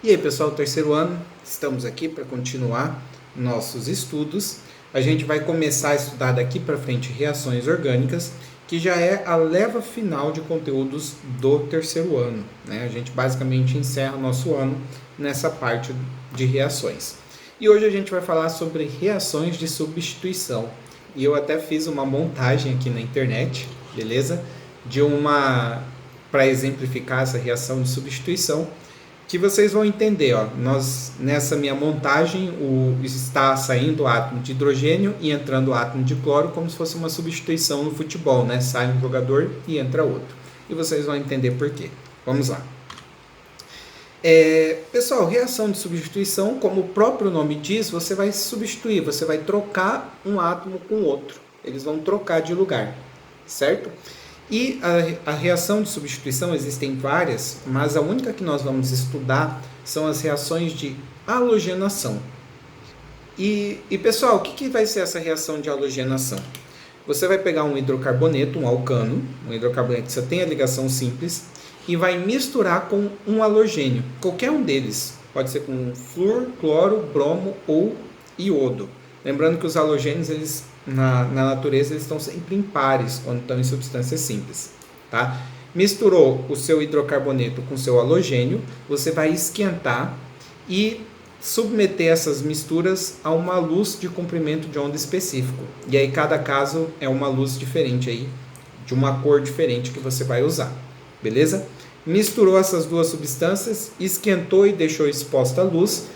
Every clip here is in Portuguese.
E aí, pessoal, terceiro ano, estamos aqui para continuar nossos estudos. A gente vai começar a estudar daqui para frente reações orgânicas, que já é a leva final de conteúdos do terceiro ano, né? A gente basicamente encerra o nosso ano nessa parte de reações. E hoje a gente vai falar sobre reações de substituição. E eu até fiz uma montagem aqui na internet, beleza? De uma para exemplificar essa reação de substituição, que vocês vão entender, ó, nessa minha montagem está saindo o átomo de hidrogênio e entrando o átomo de cloro como se fosse uma substituição no futebol, né? Sai um jogador e entra outro. E vocês vão entender por quê. Vamos lá. Pessoal, reação de substituição, como o próprio nome diz, você vai substituir, você vai trocar um átomo com outro. Eles vão trocar de lugar, certo? E a reação de substituição existem várias, mas a única que nós vamos estudar são as reações de halogenação. E pessoal, o que vai ser essa reação de halogenação? Você vai pegar um hidrocarboneto, um alcano, um hidrocarboneto que só tem a ligação simples, e vai misturar com um halogênio, qualquer um deles. Pode ser com flúor, cloro, bromo ou iodo. Lembrando que os halogênios, eles na natureza, eles estão sempre em pares quando estão em substâncias simples. Tá? Misturou o seu hidrocarboneto com o seu halogênio, você vai esquentar e submeter essas misturas a uma luz de comprimento de onda específico. E aí cada caso é uma luz diferente aí, de uma cor diferente que você vai usar. Beleza? Misturou essas duas substâncias, esquentou e deixou exposta a luz,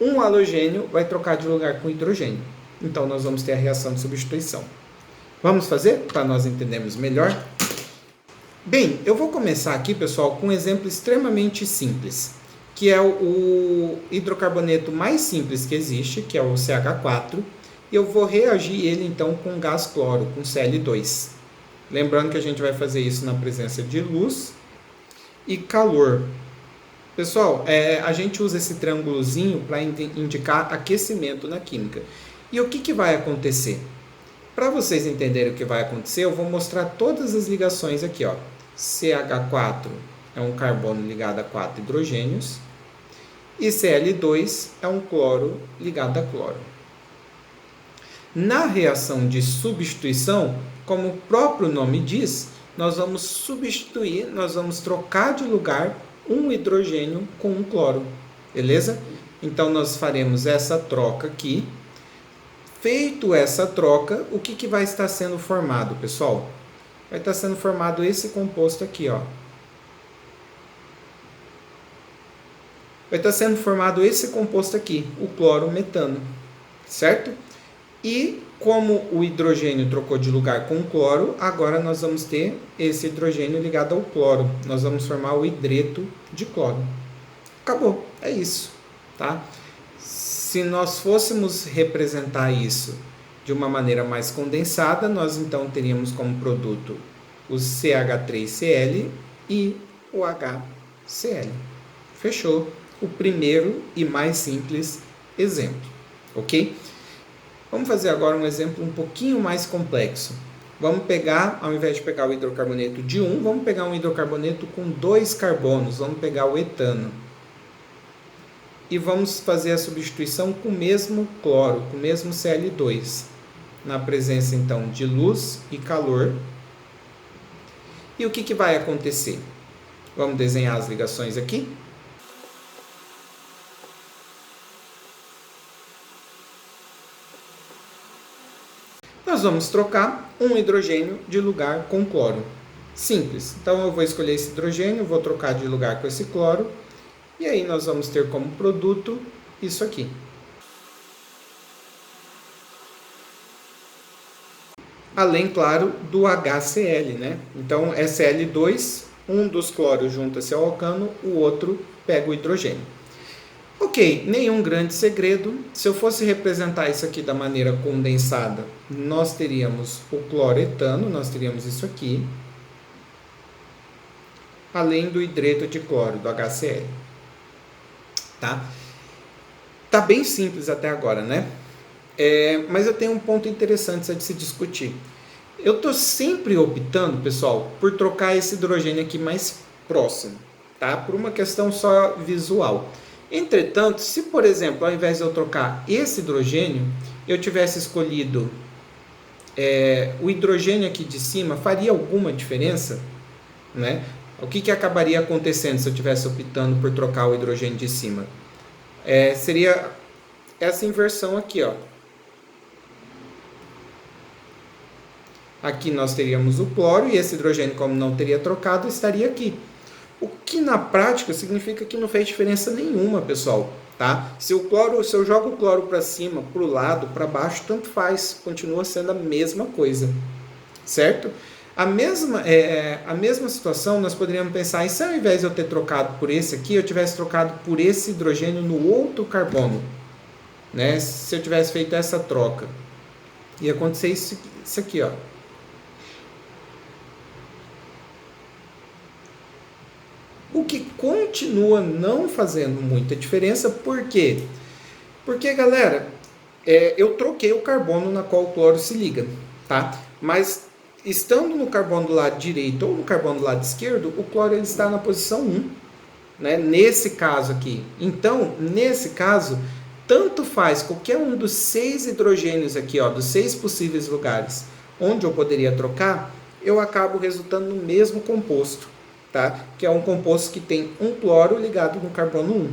um halogênio vai trocar de lugar com hidrogênio. Então nós vamos ter a reação de substituição. Vamos fazer para nós entendermos melhor? Bem, eu vou começar aqui, pessoal, com um exemplo extremamente simples, que é o hidrocarboneto mais simples que existe, que é o CH4, e eu vou reagir ele então com gás cloro, com Cl2. Lembrando que a gente vai fazer isso na presença de luz e calor. Pessoal, a gente usa esse triângulozinho para indicar aquecimento na química. E o que vai acontecer? Para vocês entenderem o que vai acontecer, eu vou mostrar todas as ligações aqui. Ó. CH4 é um carbono ligado a 4 hidrogênios e Cl2 é um cloro ligado a cloro. Na reação de substituição, como o próprio nome diz, nós vamos substituir, nós vamos trocar de lugar um hidrogênio com um cloro, beleza? Então nós faremos essa troca aqui. Feito essa troca, o que vai estar sendo formado, pessoal? Vai estar sendo formado esse composto aqui, ó. Vai estar sendo formado esse composto aqui, o clorometano, certo? E como o hidrogênio trocou de lugar com o cloro, agora nós vamos ter esse hidrogênio ligado ao cloro. Nós vamos formar o hidreto de cloro. Acabou, é isso, tá? Se nós fôssemos representar isso de uma maneira mais condensada, nós então teríamos como produto o CH3Cl e o HCl. Fechou o primeiro e mais simples exemplo, ok? Vamos fazer agora um exemplo um pouquinho mais complexo. Vamos pegar, ao invés de pegar o hidrocarboneto de 1, vamos pegar um hidrocarboneto com 2 carbonos, vamos pegar o etano. E vamos fazer a substituição com o mesmo cloro, com o mesmo Cl2, na presença então de luz e calor. E o que vai acontecer? Vamos desenhar as ligações aqui. Nós vamos trocar um hidrogênio de lugar com cloro. Simples. Então eu vou escolher esse hidrogênio, vou trocar de lugar com esse cloro. E aí nós vamos ter como produto isso aqui. Além, claro, do HCl, né? Então é Cl2, um dos cloros junta-se ao alcano, o outro pega o hidrogênio. Ok, nenhum grande segredo. Se eu fosse representar isso aqui da maneira condensada, nós teríamos o cloretano, nós teríamos isso aqui, além do hidreto de cloro, do HCl. Tá bem simples até agora, né? Mas eu tenho um ponto interessante de se discutir. Eu estou sempre optando, pessoal, por trocar esse hidrogênio aqui mais próximo, tá? Por uma questão só visual. Entretanto, se por exemplo, ao invés de eu trocar esse hidrogênio, eu tivesse escolhido o hidrogênio aqui de cima, faria alguma diferença? Né? O que acabaria acontecendo se eu estivesse optando por trocar o hidrogênio de cima? Seria essa inversão aqui, ó. Aqui nós teríamos o cloro e esse hidrogênio, como não teria trocado, estaria aqui. O que na prática significa que não fez diferença nenhuma, pessoal. Tá? Se eu jogo o cloro para cima, para o lado, para baixo, tanto faz, continua sendo a mesma coisa, certo? A mesma situação nós poderíamos pensar, e se ao invés de eu ter trocado por esse aqui, eu tivesse trocado por esse hidrogênio no outro carbono, né? Se eu tivesse feito essa troca, ia acontecer isso aqui, ó. O que continua não fazendo muita diferença, por quê? Porque, galera, eu troquei o carbono na qual o cloro se liga, tá? Mas, estando no carbono do lado direito ou no carbono do lado esquerdo, o cloro ele está na posição 1, né? Nesse caso aqui. Então, nesse caso, tanto faz qualquer um dos 6 hidrogênios aqui, ó, dos 6 possíveis lugares onde eu poderia trocar, eu acabo resultando no mesmo composto. Tá? Que é um composto que tem um cloro ligado no carbono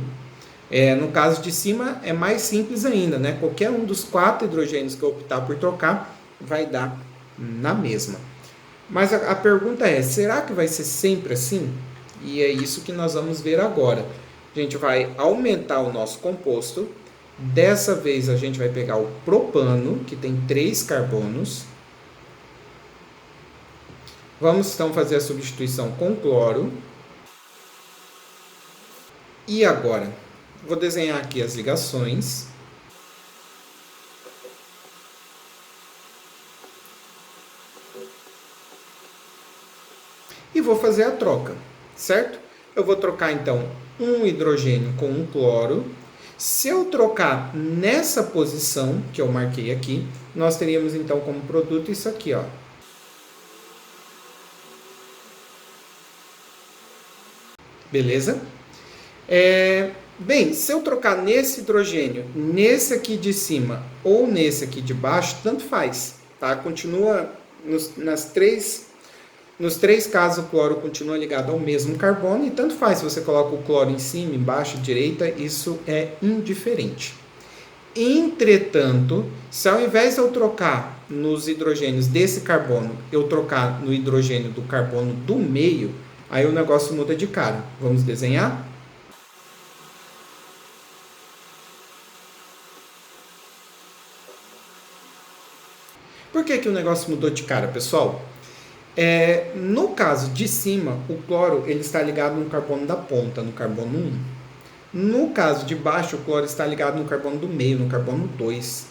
1. No caso de cima é mais simples ainda, né? Qualquer um dos 4 hidrogênios que eu optar por trocar vai dar na mesma. Mas a pergunta é, será que vai ser sempre assim? E é isso que nós vamos ver agora. A gente vai aumentar o nosso composto. Dessa vez a gente vai pegar o propano, que tem 3 carbonos. Vamos então fazer a substituição com cloro. E agora? Vou desenhar aqui as ligações. E vou fazer a troca, certo? Eu vou trocar então um hidrogênio com um cloro. Se eu trocar nessa posição que eu marquei aqui, nós teríamos então como produto isso aqui, ó. Beleza? Bem, se eu trocar nesse hidrogênio, nesse aqui de cima ou nesse aqui de baixo, tanto faz, tá? Continua, nos três casos o cloro continua ligado ao mesmo carbono e tanto faz se você coloca o cloro em cima, embaixo, direita, isso é indiferente. Entretanto, se ao invés de eu trocar nos hidrogênios desse carbono, eu trocar no hidrogênio do carbono do meio, aí o negócio muda de cara. Vamos desenhar? Por que o negócio mudou de cara, pessoal? No caso de cima, o cloro ele está ligado no carbono da ponta, no carbono 1. No caso de baixo, o cloro está ligado no carbono do meio, no carbono 2.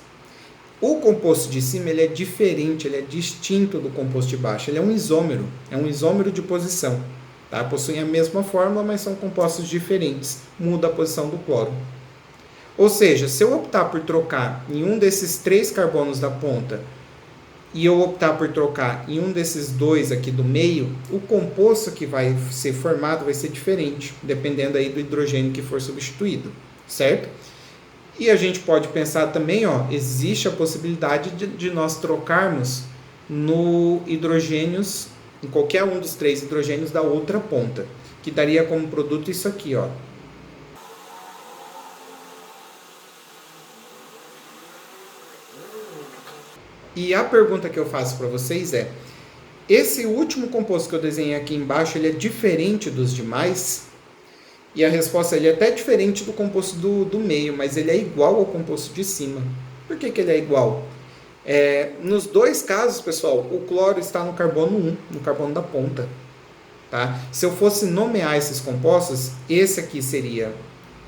O composto de cima ele é diferente, ele é distinto do composto de baixo. Ele é um isômero de posição. Tá? Possuem a mesma fórmula, mas são compostos diferentes. Muda a posição do cloro. Ou seja, se eu optar por trocar em um desses 3 carbonos da ponta e eu optar por trocar em um desses 2 aqui do meio, o composto que vai ser formado vai ser diferente, dependendo aí do hidrogênio que for substituído, certo? E a gente pode pensar também, ó, existe a possibilidade de nós trocarmos no hidrogênios, em qualquer um dos 3 hidrogênios da outra ponta, que daria como produto isso aqui, ó. E a pergunta que eu faço para vocês é, esse último composto que eu desenhei aqui embaixo, ele é diferente dos demais? E a resposta ele é até diferente do composto do meio, mas ele é igual ao composto de cima. Por que ele é igual? Nos 2 casos, pessoal, o cloro está no carbono 1, no carbono da ponta. Tá? Se eu fosse nomear esses compostos, esse aqui seria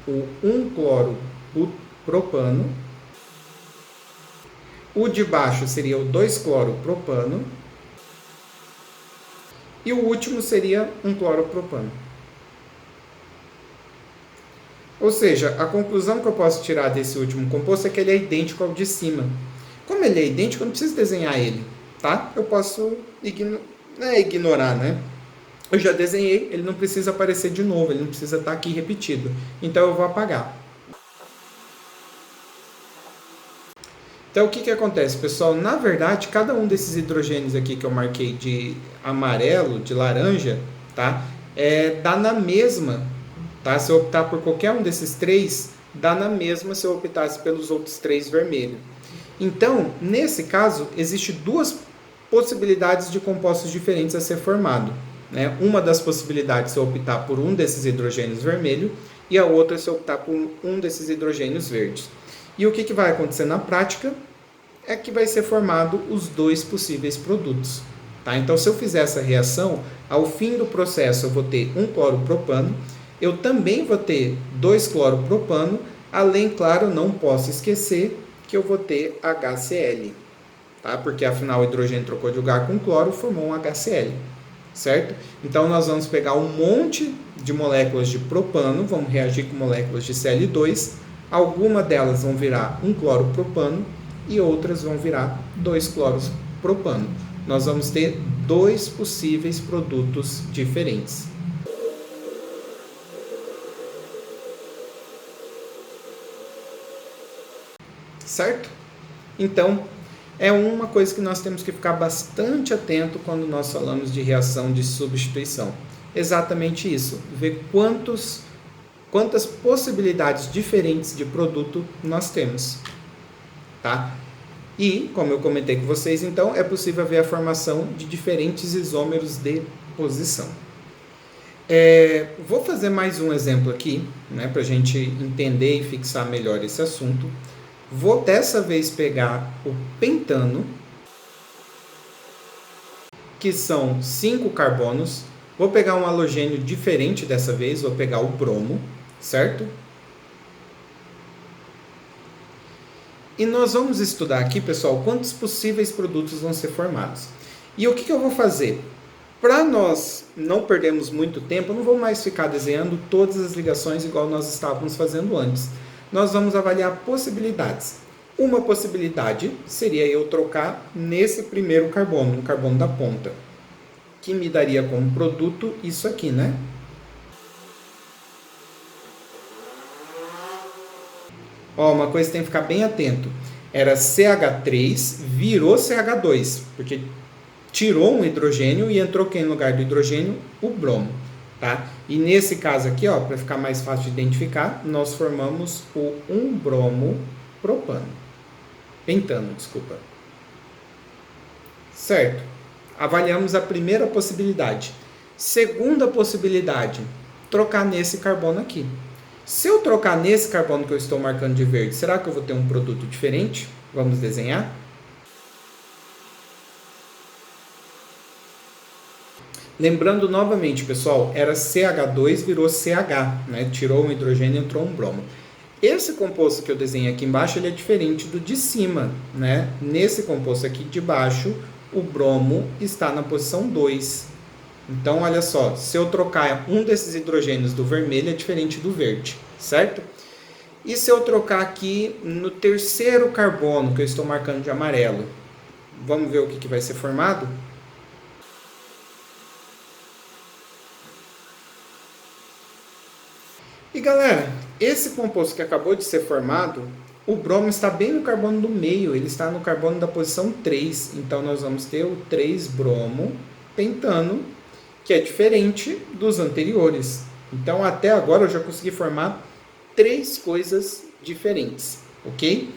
o 1-cloro-propano. O de baixo seria o 2-cloro-propano. E o último seria 1-cloro-propano. Ou seja, a conclusão que eu posso tirar desse último composto é que ele é idêntico ao de cima. Como ele é idêntico, eu não preciso desenhar ele, tá? Eu posso ignorar, né? Eu já desenhei, ele não precisa aparecer de novo, ele não precisa estar aqui repetido. Então eu vou apagar. Então o que acontece, pessoal? Na verdade, cada um desses hidrogênios aqui que eu marquei de amarelo, de laranja, tá? Dá na mesma, tá? Se eu optar por qualquer um desses três, dá na mesma se eu optasse pelos outros três vermelhos. Então, nesse caso, existem duas possibilidades de compostos diferentes a ser formado. Né? Uma das possibilidades é optar por um desses hidrogênios vermelho e a outra é optar por um desses hidrogênios verdes. E o que vai acontecer na prática é que vai ser formado os dois possíveis produtos. Tá? Então, se eu fizer essa reação, ao fim do processo eu vou ter um cloropropano, eu também vou ter 2 cloropropano, além, claro, não posso esquecer que eu vou ter HCl, tá? Porque afinal o hidrogênio trocou de lugar com cloro, formou um HCl, certo? Então nós vamos pegar um monte de moléculas de propano, vamos reagir com moléculas de Cl2, algumas delas vão virar um cloropropano e outras vão virar 2 cloropropano. Nós vamos ter dois possíveis produtos diferentes. Certo? Então, é uma coisa que nós temos que ficar bastante atento quando nós falamos de reação de substituição. Exatamente isso, ver quantas possibilidades diferentes de produto nós temos. Tá? E, como eu comentei com vocês, então, é possível ver a formação de diferentes isômeros de posição. Vou fazer mais um exemplo aqui, né, para a gente entender e fixar melhor esse assunto. Vou dessa vez pegar o pentano, que são 5 carbonos. Vou pegar um halogênio diferente dessa vez, vou pegar o bromo, certo? E nós vamos estudar aqui, pessoal, quantos possíveis produtos vão ser formados. E o que eu vou fazer? Para nós não perdermos muito tempo, eu não vou mais ficar desenhando todas as ligações igual nós estávamos fazendo antes. Nós vamos avaliar possibilidades. Uma possibilidade seria eu trocar nesse primeiro carbono, no carbono da ponta, que me daria como produto isso aqui, né? Ó, uma coisa que tem que ficar bem atento. Era CH3, virou CH2, porque tirou um hidrogênio e entrou quem no lugar do hidrogênio? O bromo. Tá? E nesse caso aqui, ó, para ficar mais fácil de identificar, nós formamos o 1-bromo-propano. Pentano, desculpa. Certo. Avaliamos a primeira possibilidade. Segunda possibilidade, trocar nesse carbono aqui. Se eu trocar nesse carbono que eu estou marcando de verde, será que eu vou ter um produto diferente? Vamos desenhar? Lembrando novamente, pessoal, era CH2, virou CH, né? Tirou um hidrogênio e entrou um bromo. Esse composto que eu desenhei aqui embaixo, ele é diferente do de cima, né? Nesse composto aqui de baixo, o bromo está na posição 2. Então, olha só, se eu trocar um desses hidrogênios do vermelho, é diferente do verde, certo? E se eu trocar aqui no terceiro carbono, que eu estou marcando de amarelo, vamos ver o que vai ser formado? E galera, esse composto que acabou de ser formado, o bromo está bem no carbono do meio, ele está no carbono da posição 3. Então nós vamos ter o 3-bromo pentano, que é diferente dos anteriores. Então até agora eu já consegui formar 3 coisas diferentes, ok?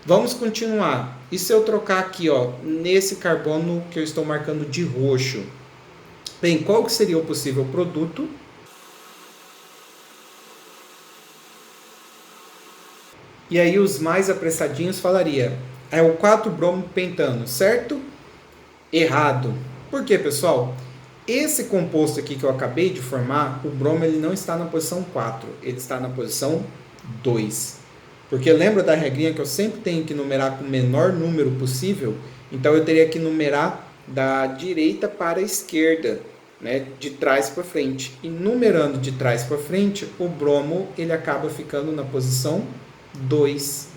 Vamos continuar. E se eu trocar aqui, ó, nesse carbono que eu estou marcando de roxo? Bem, qual que seria o possível produto? E aí os mais apressadinhos falaria, é o 4-bromo pentano, certo? Errado. Por quê, pessoal? Esse composto aqui que eu acabei de formar, o bromo ele não está na posição 4, ele está na posição 2. Porque lembra da regrinha que eu sempre tenho que numerar com o menor número possível? Então eu teria que numerar da direita para a esquerda, né? De trás para frente. E numerando de trás para frente, o bromo ele acaba ficando na posição 2.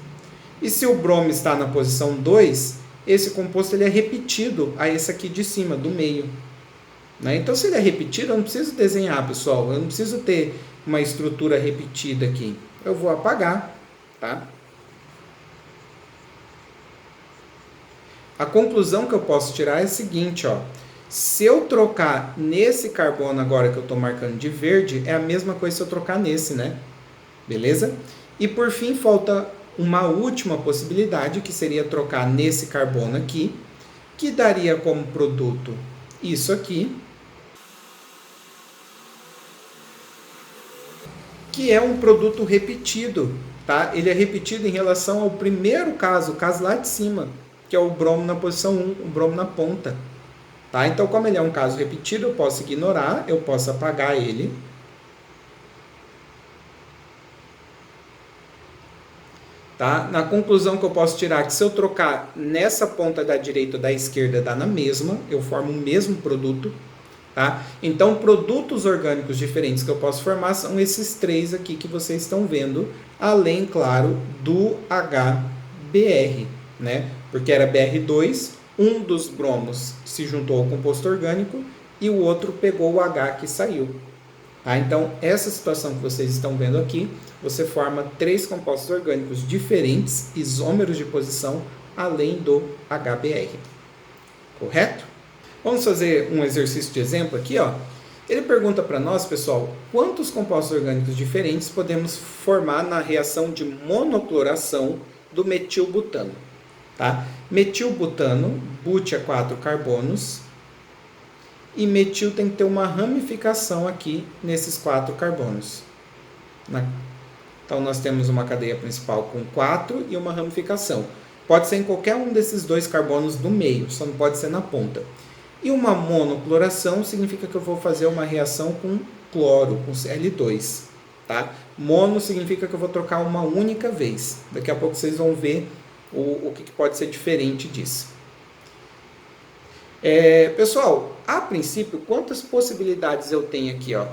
E se o bromo está na posição 2, esse composto ele é repetido a esse aqui de cima, do meio. né? Então, se ele é repetido, eu não preciso desenhar, pessoal. Eu não preciso ter uma estrutura repetida aqui. Eu vou apagar, tá? A conclusão que eu posso tirar é a seguinte, ó. Se eu trocar nesse carbono agora que eu estou marcando de verde, é a mesma coisa se eu trocar nesse, né? Beleza? E por fim, falta uma última possibilidade, que seria trocar nesse carbono aqui, que daria como produto isso aqui, que é um produto repetido, tá? Ele é repetido em relação ao primeiro caso, o caso lá de cima, que é o bromo na posição 1, o bromo na ponta. Tá? Então, como ele é um caso repetido, eu posso ignorar, eu posso apagar ele. Tá? Na conclusão que eu posso tirar, que se eu trocar nessa ponta da direita ou da esquerda, dá na mesma, eu formo o mesmo produto. Tá? Então, produtos orgânicos diferentes que eu posso formar são esses três aqui que vocês estão vendo, além, claro, do HBr, né? Porque era BR2, um dos bromos se juntou ao composto orgânico e o outro pegou o H que saiu. Tá? Então, essa situação que vocês estão vendo aqui, você forma três compostos orgânicos diferentes, isômeros de posição, além do HBr. Correto? Vamos fazer um exercício de exemplo aqui, ó. Ele pergunta para nós, pessoal, quantos compostos orgânicos diferentes podemos formar na reação de monocloração do metilbutano. Tá? Metilbutano, but é 4 carbonos, e metil tem que ter uma ramificação aqui nesses 4 carbonos. Então, nós temos uma cadeia principal com 4 e uma ramificação. Pode ser em qualquer um desses 2 carbonos do meio, só não pode ser na ponta. E uma monocloração significa que eu vou fazer uma reação com cloro, com Cl2. Tá? Mono significa que eu vou trocar uma única vez. Daqui a pouco vocês vão ver o que pode ser diferente disso. Pessoal, a princípio, quantas possibilidades eu tenho aqui? Ó?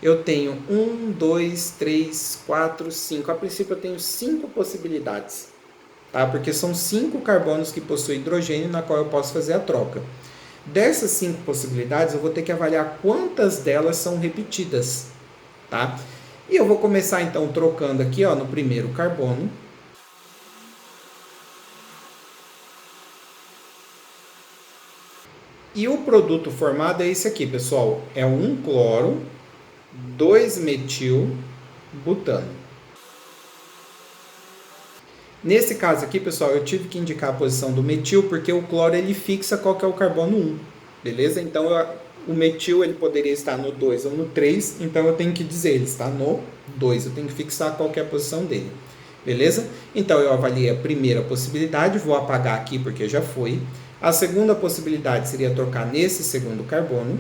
Eu tenho 1, 2, 3, 4, 5. A princípio, eu tenho 5 possibilidades. Tá? Porque são 5 carbonos que possuem hidrogênio, na qual eu posso fazer a troca. Dessas 5 possibilidades, eu vou ter que avaliar quantas delas são repetidas. Tá? E eu vou começar, então, trocando aqui, ó, no primeiro carbono. E o produto formado é esse aqui, pessoal. É 1 cloro, 2 metil, butano. Nesse caso aqui, pessoal, eu tive que indicar a posição do metil, porque o cloro ele fixa qual que é o carbono 1. Beleza? Então, o metil ele poderia estar no 2 ou no 3, então eu tenho que dizer, ele está no 2. Eu tenho que fixar qual que é a posição dele. Beleza? Então, eu avaliei a primeira possibilidade, vou apagar aqui porque já foi. A segunda possibilidade seria trocar nesse segundo carbono.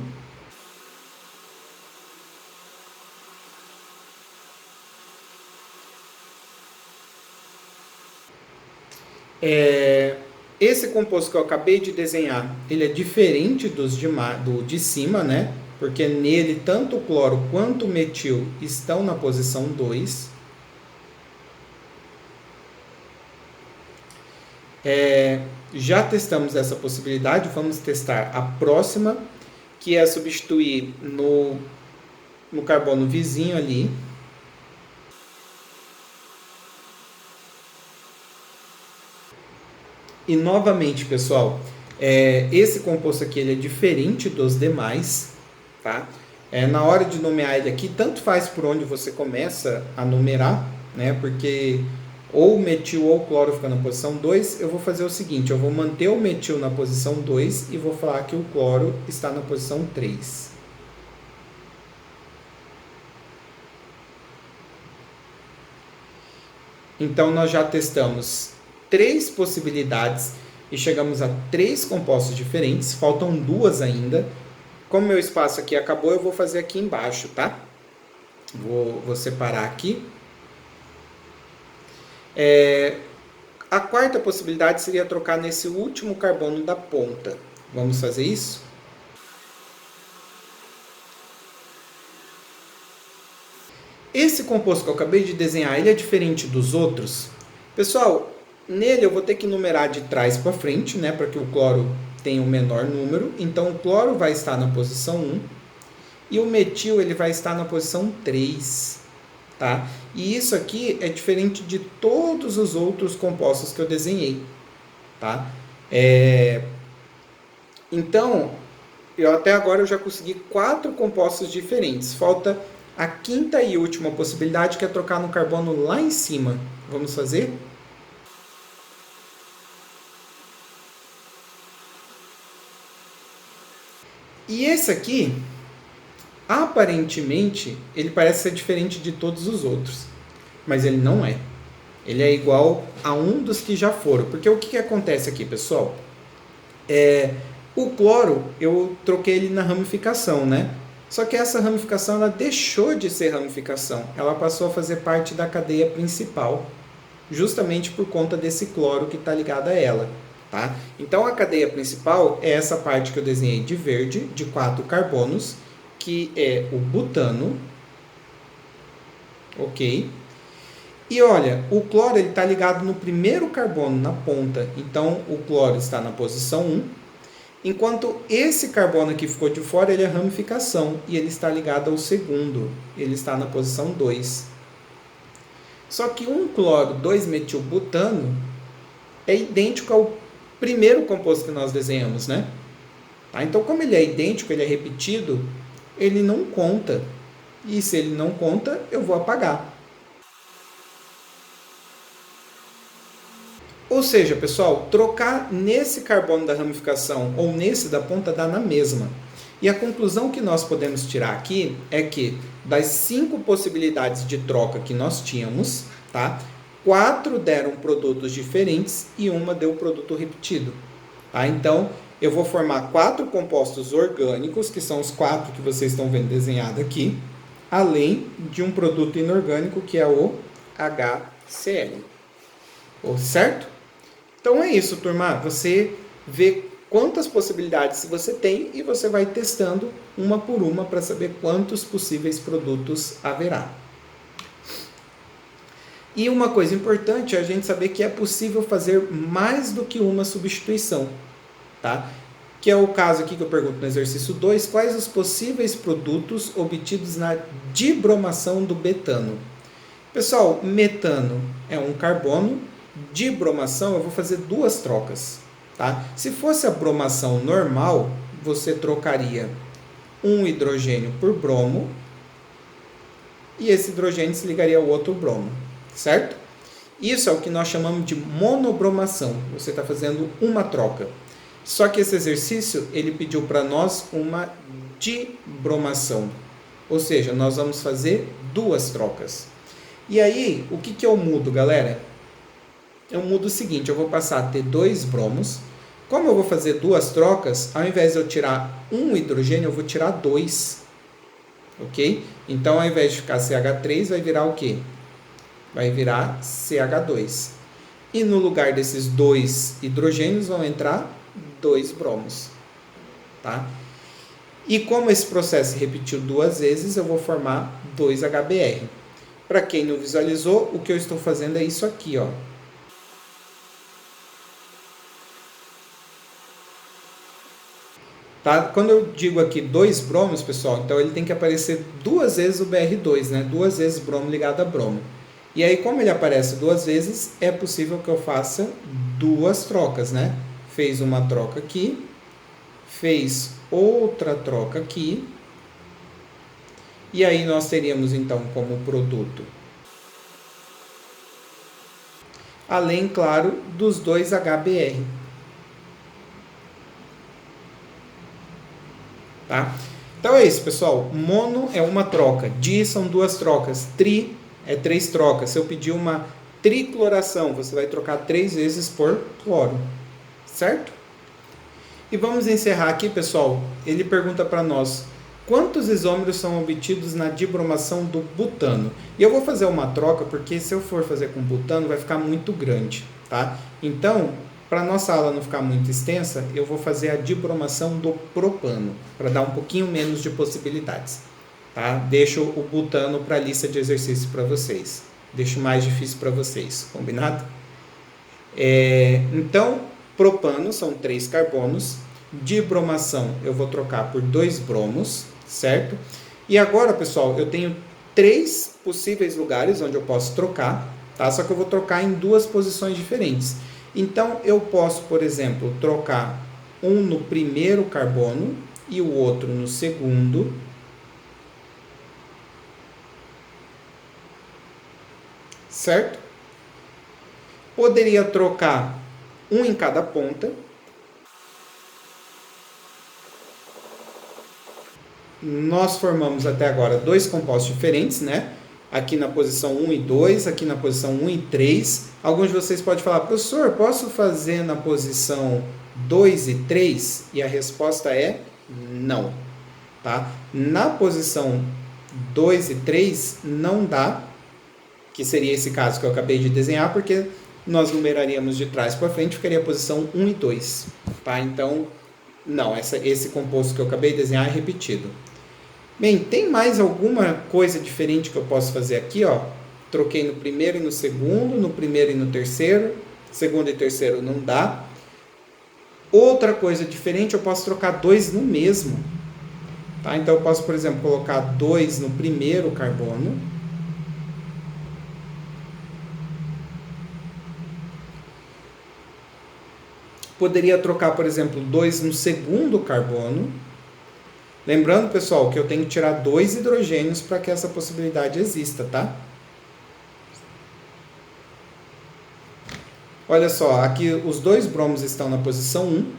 Esse composto que eu acabei de desenhar, ele é diferente do de cima, né? Porque nele tanto o cloro quanto o metil estão na posição 2. Já testamos essa possibilidade, vamos testar a próxima, que é substituir no carbono vizinho ali. E novamente, pessoal, esse composto aqui ele é diferente dos demais, tá? Na hora de nomear ele aqui, tanto faz por onde você começa a numerar, né? Porque ou o metil ou o cloro fica na posição 2, eu vou fazer o seguinte, eu vou manter o metil na posição 2 e vou falar que o cloro está na posição 3. Então, nós já testamos 3 possibilidades e chegamos a 3 compostos diferentes, faltam 2 ainda. Como meu espaço aqui acabou, eu vou fazer aqui embaixo, tá? Vou separar aqui. A quarta possibilidade seria trocar nesse último carbono da ponta. Vamos fazer isso? Esse composto que eu acabei de desenhar, ele é diferente dos outros? Pessoal, nele eu vou ter que numerar de trás para frente, né, para que o cloro tem o menor número, então o cloro vai estar na posição 1 e o metil ele vai estar na posição 3, tá? E isso aqui é diferente de todos os outros compostos que eu desenhei, tá? Então, até agora eu já consegui 4 compostos diferentes. Falta a quinta e última possibilidade, que é trocar no carbono lá em cima. Vamos fazer? E esse aqui, aparentemente, ele parece ser diferente de todos os outros. Mas ele não é. Ele é igual a um dos que já foram. Porque o que acontece aqui, pessoal? O cloro, eu troquei ele na ramificação, né? Só que essa ramificação, ela deixou de ser ramificação. Ela passou a fazer parte da cadeia principal, justamente por conta desse cloro que está ligado a ela, tá? Então, a cadeia principal é essa parte que eu desenhei de verde, de 4 carbonos, que é o butano, ok? E olha, o cloro está ligado no primeiro carbono, na ponta. Então, o cloro está na posição 1. Enquanto esse carbono aqui ficou de fora, ele é ramificação. E ele está ligado ao segundo. Ele está na posição 2. Só que 1 cloro, 2-metilbutano é idêntico ao primeiro composto que nós desenhamos, né? Tá? Então, como ele é idêntico, ele é repetido, ele não conta. E se ele não conta, eu vou apagar. Ou seja, pessoal, trocar nesse carbono da ramificação ou nesse da ponta dá na mesma. E a conclusão que nós podemos tirar aqui é que das 5 possibilidades de troca que nós tínhamos, tá? 4 deram produtos diferentes e uma deu produto repetido. Tá? Então, eu vou formar 4 compostos orgânicos, que são os 4 que vocês estão vendo desenhado aqui, além de um produto inorgânico, que é o HCl. Certo? Então é isso, turma. Você vê quantas possibilidades você tem e você vai testando uma por uma para saber quantos possíveis produtos haverá. E uma coisa importante é a gente saber que é possível fazer mais do que uma substituição, tá? Que é o caso aqui que eu pergunto no exercício 2, quais os possíveis produtos obtidos na dibromação do betano? Pessoal, metano é um carbono, dibromação eu vou fazer 2 trocas, tá? Se fosse a bromação normal, você trocaria um hidrogênio por bromo e esse hidrogênio se ligaria ao outro bromo, certo? Isso é o que nós chamamos de monobromação. Você está fazendo uma troca. Só que esse exercício, ele pediu para nós uma dibromação. Ou seja, nós vamos fazer 2 trocas. E aí, o que eu mudo, galera? Eu mudo o seguinte, eu vou passar a ter 2 bromos. Como eu vou fazer 2 trocas, ao invés de eu tirar um hidrogênio, eu vou tirar 2. Ok? Então, ao invés de ficar CH3, vai virar o quê? Vai virar CH2. E no lugar desses 2 hidrogênios vão entrar 2 bromos. Tá? E como esse processo se repetiu 2 vezes, eu vou formar 2 HBr. Para quem não visualizou, o que eu estou fazendo é isso aqui, ó. Tá? Quando eu digo aqui 2 bromos, pessoal, então ele tem que aparecer 2 vezes o Br2, né? 2 vezes bromo ligado a bromo. E aí, como ele aparece 2 vezes, é possível que eu faça 2 trocas, né? Fez uma troca aqui, fez outra troca aqui, e aí nós teríamos então como produto, além, claro, dos 2 HBr. Tá? Então é isso, pessoal. Mono é uma troca, di são 2 trocas, tri é 3 trocas. Se eu pedir uma tricloração, você vai trocar 3 vezes por cloro, certo? E vamos encerrar aqui, pessoal. Ele pergunta para nós quantos isômeros são obtidos na dibromação do butano. E eu vou fazer uma troca, porque se eu for fazer com butano, vai ficar muito grande, tá? Então, para a nossa aula não ficar muito extensa, eu vou fazer a dibromação do propano, para dar um pouquinho menos de possibilidades. Tá? Deixo o butano para a lista de exercícios para vocês. Deixo mais difícil para vocês, combinado? Então, propano são 3 carbonos. dibromação eu vou trocar por 2 bromos, certo? E agora, pessoal, eu tenho 3 possíveis lugares onde eu posso trocar, tá? Só que eu vou trocar em 2 posições diferentes. Então, eu posso, por exemplo, trocar um no primeiro carbono e o outro no segundo. Certo? Poderia trocar um em cada ponta. Nós formamos até agora 2 compostos diferentes, né? Aqui na posição 1 e 2, aqui na posição 1 e 3. Alguns de vocês podem falar, professor, posso fazer na posição 2 e 3? E a resposta é não. Tá? Na posição 2 e 3 não dá, que seria esse caso que eu acabei de desenhar, porque nós numeraríamos de trás para frente, ficaria a posição 1 e 2. Tá? Então, não, esse composto que eu acabei de desenhar é repetido. Bem, tem mais alguma coisa diferente que eu posso fazer aqui? Ó? Troquei no primeiro e no segundo, no primeiro e no terceiro, segundo e terceiro não dá. Outra coisa diferente, eu posso trocar 2 no mesmo. Tá? Então, eu posso, por exemplo, colocar 2 no primeiro carbono. Poderia trocar, por exemplo, 2 no segundo carbono. Lembrando, pessoal, que eu tenho que tirar 2 hidrogênios para que essa possibilidade exista, tá? Olha só, aqui os 2 bromos estão na posição 1.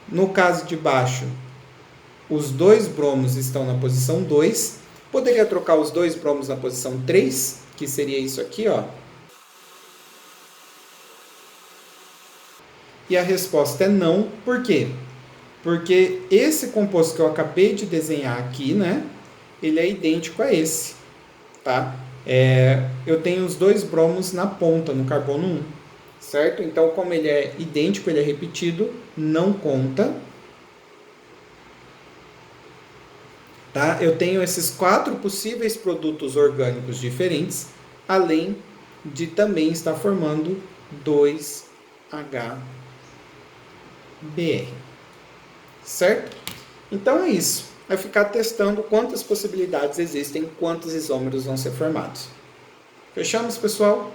No caso de baixo, os 2 bromos estão na posição 2. Poderia trocar os 2 bromos na posição 3, que seria isso aqui, ó. E a resposta é não. Por quê? Porque esse composto que eu acabei de desenhar aqui, né? Ele é idêntico a esse, tá? Eu tenho os 2 bromos na ponta, no carbono 1, certo? Então, como ele é idêntico, ele é repetido, não conta. Tá? Eu tenho esses 4 possíveis produtos orgânicos diferentes, além de também estar formando 2HBr. Certo? Então é isso. Vai ficar testando quantas possibilidades existem, quantos isômeros vão ser formados. Fechamos, pessoal?